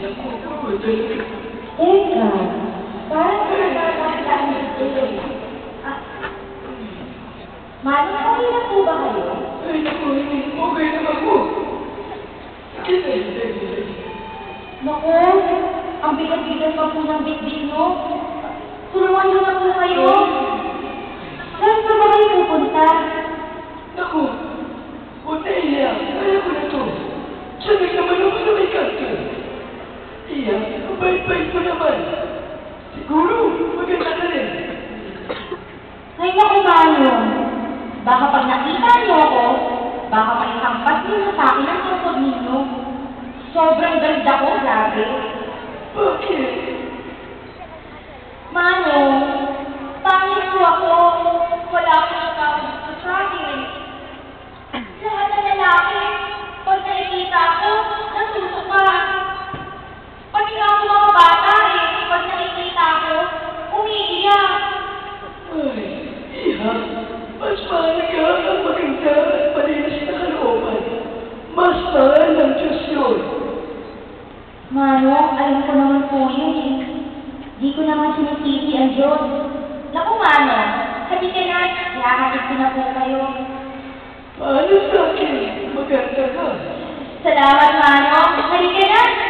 Teka, parang nakakakasaan dito eh. Mano, okay na po ba kayo? Ay, naku, okay na ako. Naku, ang bigat-bigat pa po ng bitbit, no? Tulungan niyo na po kayo. Saan pa ba kayo pupunta? Naku, huwag na iya. Kaya ko na to. Sabay naman ako sa may kanto. Iya, ang bait-bait mo naman. Siguro, maganda ka rin. Ay, naku, Mano. Baka pag nakita niyo ako, baka maihampas niyo sa akin ang tungkod ninyo. Sobrang ganda ko, grabe. Bakit? Mano, pangit ko ako. Wala akong nagkakagusto sa akin. Lahat ng lalaki, pag nakikita ako, nasusuka. Pati nga ako mga bata eh, pag nakikita ako, umiiyak. Ay, iya. Mas mahalaga ang maganda at malinis na kalooban. Mas mahal ng Diyos yun. Mano, alam ko naman po yun eh. Di ko naman sinisisi ang Diyos. Naku, Mano, halika na. Ihahatid ko na po kayo. Paano sa akin? Maganda ka. Salamat, Mano. Halika na.